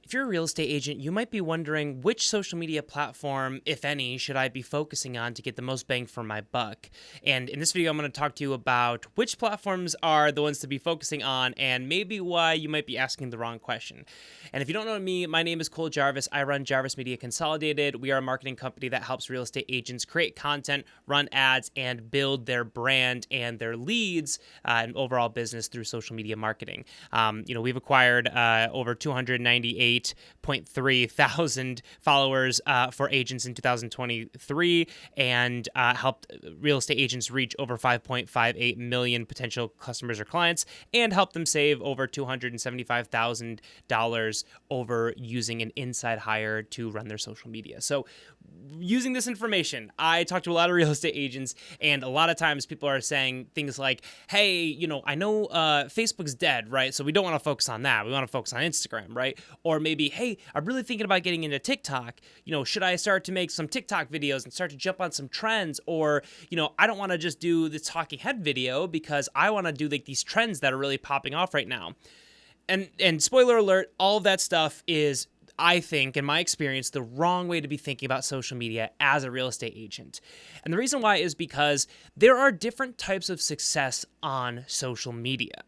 If you're a real estate agent, you might be wondering which social media platform, if any, should I be focusing on to get the most bang for my buck? And in this video, I'm going to talk to you about which platforms are the ones to be focusing on and maybe why you might be asking the wrong question. And if you don't know me, my name is Jarvis. I run Jarvis Media Consolidated. We are a marketing company that helps real estate agents create content, run ads, and build their brand and their leads and overall business through social media marketing. We've acquired over 298.3 thousand followers for agents in 2023 and helped real estate agents reach over 5.58 million potential customers or clients and help them save over $275,000 over using an inside hire to run their social media. So using this information, I talk to a lot of real estate agents, and a lot of times people are saying things like, hey, I know Facebook's dead, right? So we don't want to focus on that. We want to focus on Instagram, right? Or maybe, hey, I'm really thinking about getting into TikTok. Should I start to make some TikTok videos and start to jump on some trends? Or, I don't want to just do the talking head video because I want to do like these trends that are really popping off right now. And spoiler alert, all of that stuff is, I think, in my experience, the wrong way to be thinking about social media as a real estate agent. And the reason why is because there are different types of success on social media.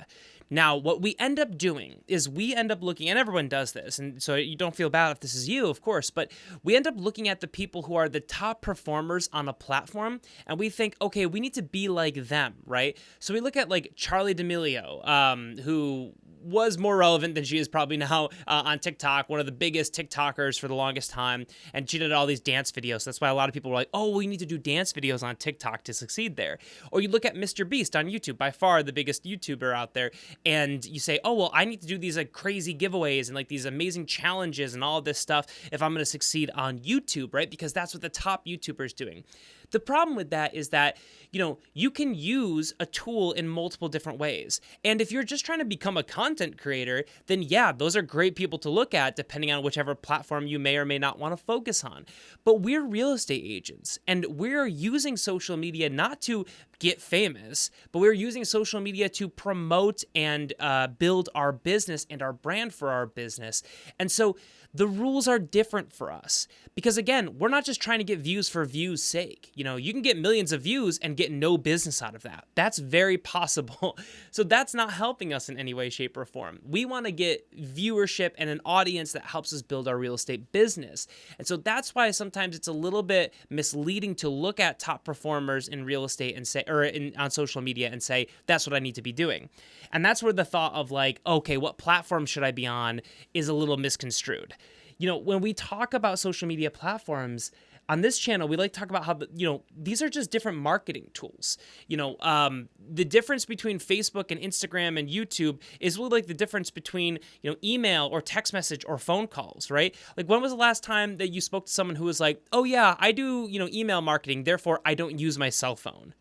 Now, what we end up doing is we end up looking, and everyone does this, and so you don't feel bad if this is you, of course, but we end up looking at the people who are the top performers on a platform, and we think, okay, we need to be like them, right? So we look at like Charli D'Amelio, who was more relevant than she is probably now on TikTok, one of the biggest TikTokers for the longest time, and she did all these dance videos. That's why a lot of people were like, oh, we need to do dance videos on TikTok to succeed there. Or you look at Mr. Beast on YouTube, by far the biggest YouTuber out there, and you say, oh, well, I need to do these like crazy giveaways and like these amazing challenges and all of this stuff if I'm going to succeed on YouTube, right? Because that's what the top YouTuber is doing. The problem with that is that, you can use a tool in multiple different ways. And if you're just trying to become a content creator, then yeah, those are great people to look at depending on whichever platform you may or may not want to focus on. But we're real estate agents, and we're using social media not to get famous, but we're using social media to promote and build our business and our brand for our business. And so the rules are different for us because, again, we're not just trying to get views for views' sake. You can get millions of views and get no business out of that. That's very possible. So that's not helping us in any way, shape, or form. We want to get viewership and an audience that helps us build our real estate business. And so that's why sometimes it's a little bit misleading to look at top performers in real estate and say, on social media and say, that's what I need to be doing. And that's where the thought of like, okay, what platform should I be on is a little misconstrued. When we talk about social media platforms on this channel, we like to talk about how, these are just different marketing tools. The difference between Facebook and Instagram and YouTube is really like the difference between, email or text message or phone calls, right? Like, when was the last time that you spoke to someone who was like, oh yeah, I do, email marketing, therefore I don't use my cell phone?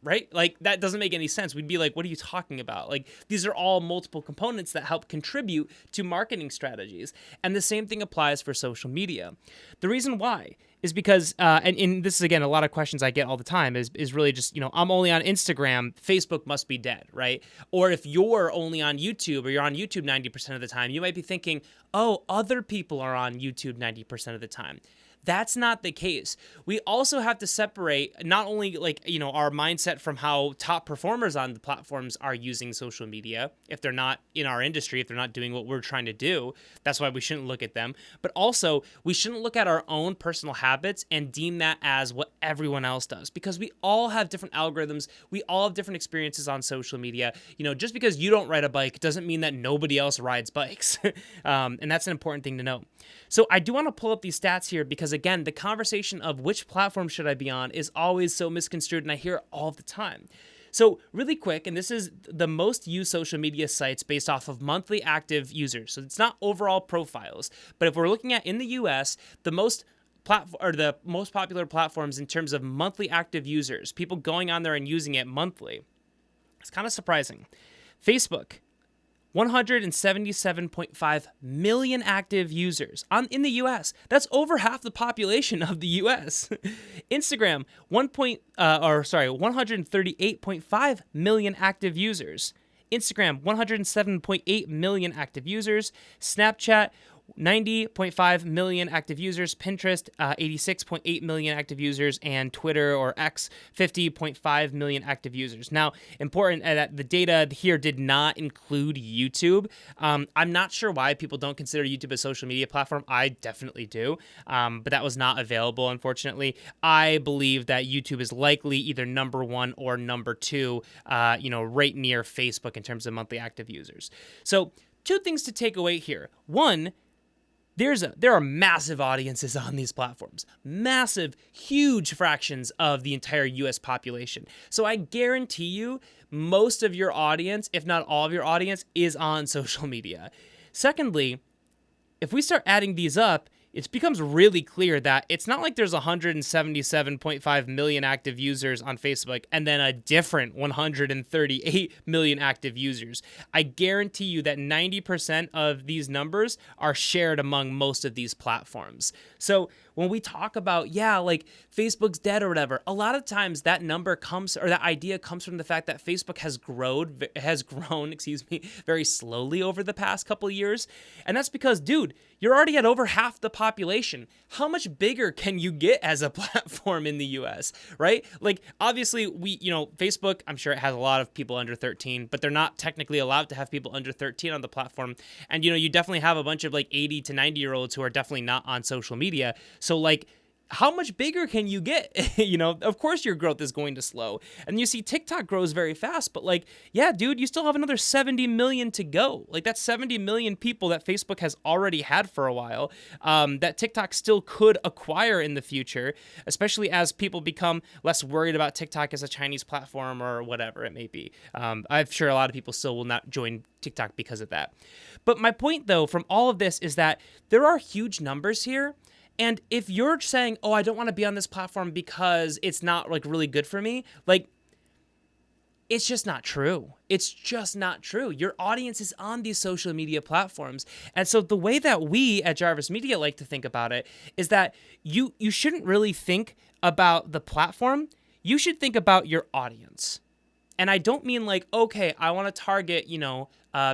Right? Like, that doesn't make any sense. We'd be like, what are you talking about? Like, these are all multiple components that help contribute to marketing strategies. And the same thing applies for social media. The reason why is because, and this is, again, a lot of questions I get all the time is really just, I'm only on Instagram, Facebook must be dead, right? Or if you're only on YouTube or you're on YouTube 90% of the time, you might be thinking, oh, other people are on YouTube 90% of the time. That's not the case. We also have to separate not only our mindset from how top performers on the platforms are using social media, if they're not in our industry, if they're not doing what we're trying to do, that's why we shouldn't look at them. But also, we shouldn't look at our own personal habits and deem that as what everyone else does, because we all have different algorithms. We all have different experiences on social media. Just because you don't ride a bike doesn't mean that nobody else rides bikes. And that's an important thing to know. So I do want to pull up these stats here because, again, the conversation of which platform should I be on is always so misconstrued, and I hear it all the time. So really quick, and this is the most used social media sites based off of monthly active users. So it's not overall profiles, but if we're looking at in the US, the most popular platforms in terms of monthly active users, people going on there and using it monthly, it's kind of surprising. Facebook, 177.5 million active users in the US. That's over half the population of the US. Instagram, 138.5 million active users. Instagram, 107.8 million active users. Snapchat, 90.5 million active users, Pinterest 86.8 million active users, and Twitter or X 50.5 million active users. Now, important that the data here did not include YouTube. I'm not sure why people don't consider YouTube a social media platform. I definitely do, but that was not available, unfortunately. I believe that YouTube is likely either number one or number two, right near Facebook in terms of monthly active users. So, two things to take away here. One, there are massive audiences on these platforms, massive, huge fractions of the entire US population. So I guarantee you most of your audience, if not all of your audience, is on social media. Secondly, if we start adding these up, it becomes really clear that it's not like there's 177.5 million active users on Facebook and then a different 138 million active users. I guarantee you that 90% of these numbers are shared among most of these platforms. So when we talk about, like Facebook's dead or whatever, a lot of times that number comes, or that idea comes from the fact that Facebook has grown, very slowly over the past couple of years. And that's because, dude, you're already at over half the population. How much bigger can you get as a platform in the US, right? Like, obviously, Facebook, I'm sure it has a lot of people under 13, but they're not technically allowed to have people under 13 on the platform. And, you definitely have a bunch of 80 to 90-year-olds who are definitely not on social media. So, how much bigger can you get? Of course your growth is going to slow. And you see TikTok grows very fast, but dude, you still have another 70 million to go. That's 70 million people that Facebook has already had for a while, that TikTok still could acquire in the future, especially as people become less worried about TikTok as a Chinese platform or whatever it may be. I'm sure a lot of people still will not join TikTok because of that. But my point, though, from all of this is that there are huge numbers here. And if you're saying, I don't want to be on this platform because it's not really good for me, it's just not true. It's just not true. Your audience is on these social media platforms. And so the way that we at Jarvis Media like to think about it is that you shouldn't really think about the platform. You should think about your audience. And I don't mean I want to target,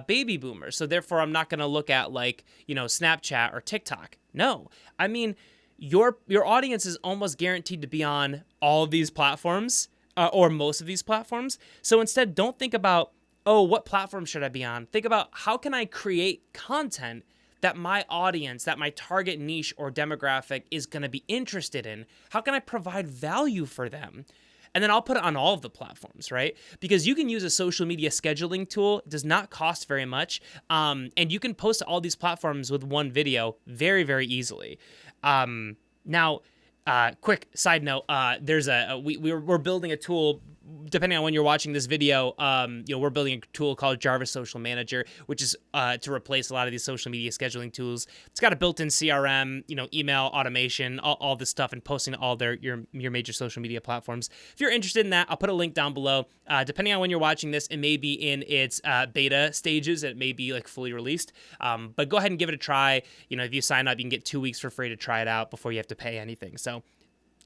baby boomers. So therefore I'm not going to look at Snapchat or TikTok. No, I mean, your audience is almost guaranteed to be on all of these platforms, or most of these platforms. So instead, don't think about, what platform should I be on? Think about, how can I create content that my audience, that my target niche or demographic is going to be interested in? How can I provide value for them? And then I'll put it on all of the platforms, right? Because you can use a social media scheduling tool. It does not cost very much. And you can post to all these platforms with one video very, very easily. Now, quick side note, we're building a tool. Depending on when you're watching this video, we're building a tool called Jarvis Social Manager, which is to replace a lot of these social media scheduling tools. It's got a built-in CRM, email automation, all this stuff, and posting to all your major social media platforms. If you're interested in that, I'll put a link down below. Depending on when you're watching this, it may be in its beta stages. It may be fully released, but go ahead and give it a try. If you sign up, you can get 2 weeks for free to try it out before you have to pay anything. So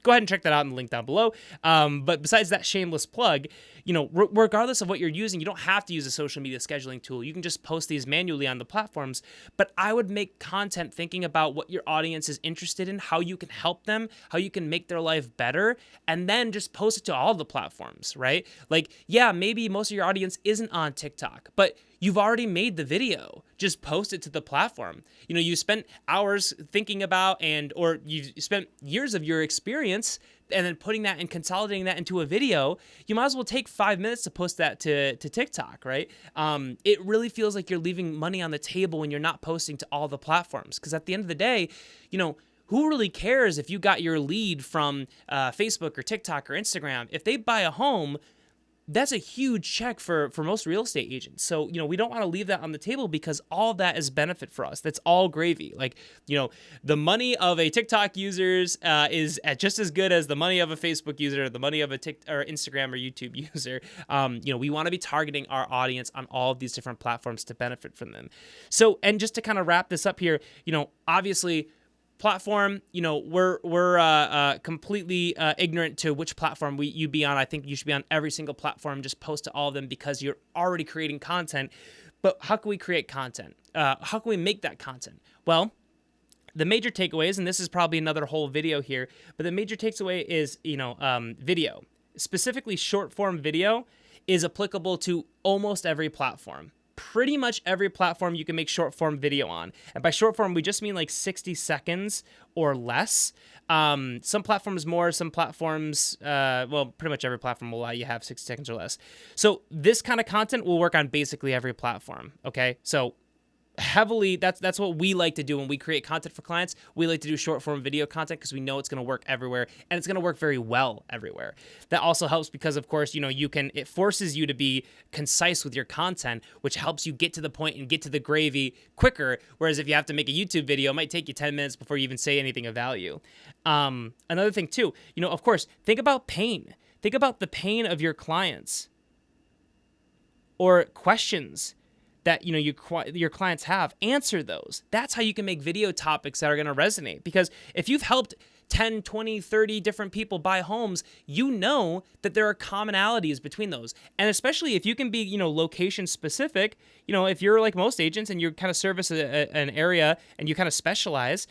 go ahead and check that out in the link down below. But besides that shameless plug, regardless of what you're using, you don't have to use a social media scheduling tool. You can just post these manually on the platforms. But I would make content thinking about what your audience is interested in, how you can help them, how you can make their life better, and then just post it to all the platforms, right? Maybe most of your audience isn't on TikTok, but you've already made the video. Just post it to the platform. You spent hours thinking about or you've spent years of your experience and then putting that and consolidating that into a video. You might as well take 5 minutes to post that to TikTok, right? It really feels like you're leaving money on the table when you're not posting to all the platforms. Because at the end of the day, who really cares if you got your lead from Facebook or TikTok or Instagram? If they buy a home, that's a huge check for most real estate agents. So, we don't want to leave that on the table because all that is benefit for us. That's all gravy. The money of a TikTok users is just as good as the money of a Facebook user, or the money of a or Instagram or YouTube user. We want to be targeting our audience on all of these different platforms to benefit from them. So, and just to kind of wrap this up here, obviously, platform, we're completely ignorant to which platform you be on. I think you should be on every single platform. Just post to all of them because you're already creating content. But how can we create content? How can we make that content? Well, The major takeaways, and this is probably another whole video here, but the major takeaway is, video, specifically short form video, is applicable to almost every platform. Pretty much every platform you can make short form video on. And by short form, we just mean like 60 seconds or less. Some platforms more, some platforms, pretty much every platform will allow you to have 60 seconds or less. So this kind of content will work on basically every platform. Okay. So heavily, that's what we like to do when we create content for clients. We like to do short form video content because we know it's going to work everywhere, and it's going to work very well everywhere. That also helps because, of course, it forces you to be concise with your content, which helps you get to the point and get to the gravy quicker. Whereas if you have to make a YouTube video, it might take you 10 minutes before you even say anything of value. Another thing too, of course, think about pain. Think about the pain of your clients or questions that your clients have. Answer those. That's how you can make video topics that are going to resonate, because if you've helped 10, 20, 30 different people buy homes, you know that there are commonalities between those. And especially if you can be, location specific, if you're like most agents and you kind of service an area and you kind of specialize,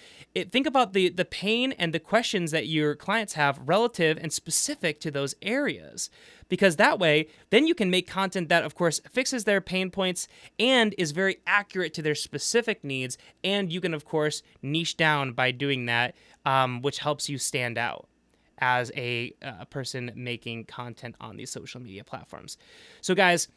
think about the pain and the questions that your clients have relative and specific to those areas. Because that way, then you can make content that, of course, fixes their pain points and is very accurate to their specific needs. And you can, of course, niche down by doing that, which helps you stand out as a person making content on these social media platforms. So, guys,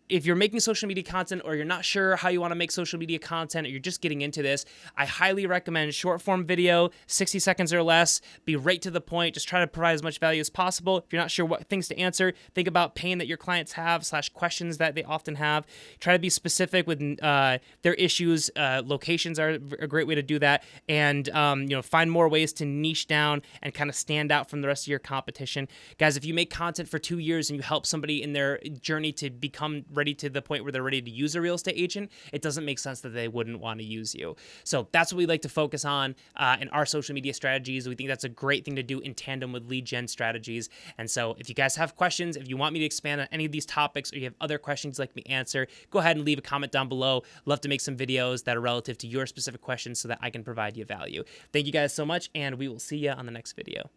if you're making social media content or you're not sure how you want to make social media content or you're just getting into this, I highly recommend short form video, 60 seconds or less. Be right to the point. Just try to provide as much value as possible. If you're not sure what things to answer, think about pain that your clients have / questions that they often have. Try to be specific with their issues. Locations are a great way to do that. And, find more ways to niche down and kind of stand out from the rest of your competition. Guys, if you make content for 2 years and you help somebody in their journey to become ready to the point where they're ready to use a real estate agent, it doesn't make sense that they wouldn't want to use you. So that's what we like to focus on in our social media strategies. We think that's a great thing to do in tandem with lead gen strategies. And so if you guys have questions, if you want me to expand on any of these topics, or you have other questions you'd like me to answer, go ahead and leave a comment down below. Love to make some videos that are relative to your specific questions so that I can provide you value. Thank you guys so much, and we will see you on the next video.